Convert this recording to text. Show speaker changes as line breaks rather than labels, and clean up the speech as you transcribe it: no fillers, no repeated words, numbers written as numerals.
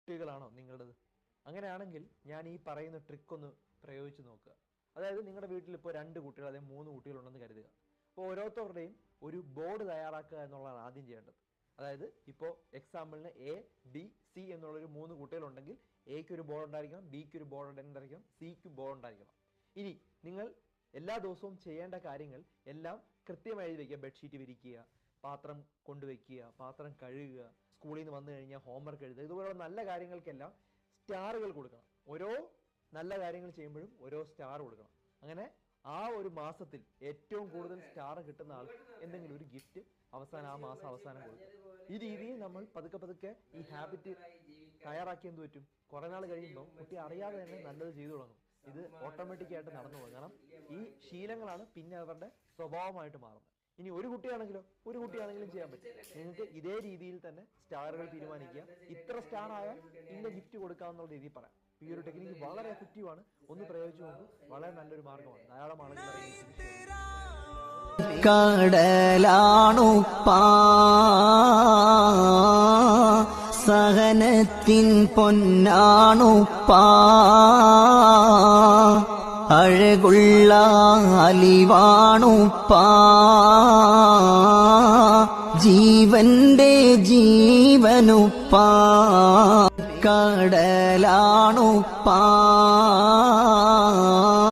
കുട്ടികളാണോ നിങ്ങളുടേത്? അങ്ങനെയാണെങ്കിൽ ഞാൻ ഈ പറയുന്ന ട്രിക്ക് ഒന്ന് പ്രയോഗിച്ച് നോക്കുക. അതായത് നിങ്ങളുടെ വീട്ടിൽ ഇപ്പോൾ 2 കുട്ടികൾ അല്ലെങ്കിൽ 3 കുട്ടികളുണ്ടെന്ന് കരുതുക. അപ്പോൾ ഓരോരുത്തരുടെയും ഒരു ബോർഡ് തയ്യാറാക്കുക എന്നുള്ളതാണ് ആദ്യം ചെയ്യേണ്ടത്. അതായത് ഇപ്പോൾ എക്സാമ്പിളിന് എ ബി സി എന്നുള്ളൊരു 3 കുട്ടികളുണ്ടെങ്കിൽ എക്ക് ഒരു ബോർഡ് ഉണ്ടായിരിക്കണം, ബിക്ക് ഒരു ബോർഡ് ഉണ്ടായിരിക്കണം, സിക്ക് ബോർഡ് ഉണ്ടായിരിക്കണം. ഇനി നിങ്ങൾ എല്ലാ ദിവസവും ചെയ്യേണ്ട കാര്യങ്ങൾ എല്ലാം കൃത്യമായി എഴുതി വയ്ക്കുക. ബെഡ്ഷീറ്റ് വിരിക്കുക, പാത്രം കൊണ്ടുവയ്ക്കുക, പാത്രം കഴുകുക, സ്കൂളിൽ നിന്ന് വന്നു കഴിഞ്ഞാൽ ഹോംവർക്ക് എഴുതുക, ഇതുപോലുള്ള നല്ല കാര്യങ്ങൾക്കെല്ലാം സ്റ്റാറുകൾ കൊടുക്കണം. ഓരോ നല്ല കാര്യങ്ങൾ ചെയ്യുമ്പോഴും ഓരോ സ്റ്റാർ കൊടുക്കണം. അങ്ങനെ ആ ഒരു മാസത്തിൽ ഏറ്റവും കൂടുതൽ സ്റ്റാർ കിട്ടുന്ന ആൾക്ക് എന്തെങ്കിലും ഒരു ഗിഫ്റ്റ് അവസാനം ആ മാസം അവസാനം കൊടുക്കും. ഈ രീതിയിൽ നമ്മൾ പതുക്കെ പതുക്കെ ഈ ഹാബിറ്റ് തയ്യാറാക്കി എന്ത് പറ്റും, കുറെ നാൾ കഴിയുമ്പോൾ കുട്ടി അറിയാതെ തന്നെ നല്ലത് ചെയ്തു തുടങ്ങും. ഇത് ഓട്ടോമാറ്റിക്കായിട്ട് നടന്നു പോകും. കാരണം ഈ ശീലങ്ങളാണ് പിന്നെ അവരുടെ സ്വഭാവമായിട്ട് മാറുന്നത്. ഇനി ഒരു കുട്ടിയാണെങ്കിലും ചെയ്യാൻ പറ്റും. നിങ്ങൾക്ക് ഇതേ രീതിയിൽ തന്നെ സ്റ്റാറുകൾ തീരുമാനിക്കുക. ഇത്ര സ്റ്റാർ ആയാൽ ഇന്ന ഗിഫ്റ്റ് കൊടുക്കാവുന്ന രീതിയിൽ പറയാം. ഈ ഒരു ടെക്നിക്ക് വളരെ എഫക്റ്റീവ് ആണ്. ഒന്ന് പ്രയോഗിച്ചു നോക്കൂ. വളരെ നല്ലൊരു മാർഗമാണ്. ധാരാളം ആളുകൾ
കടലാണുപ്പാ സഹനത്തിൻ പൊന്നാണുപ്പാ അഴകുള്ള അലിവാണുപ്പാ ജീവന്റെ ജീവനുപ്പാ കടലാണുപ്പാ.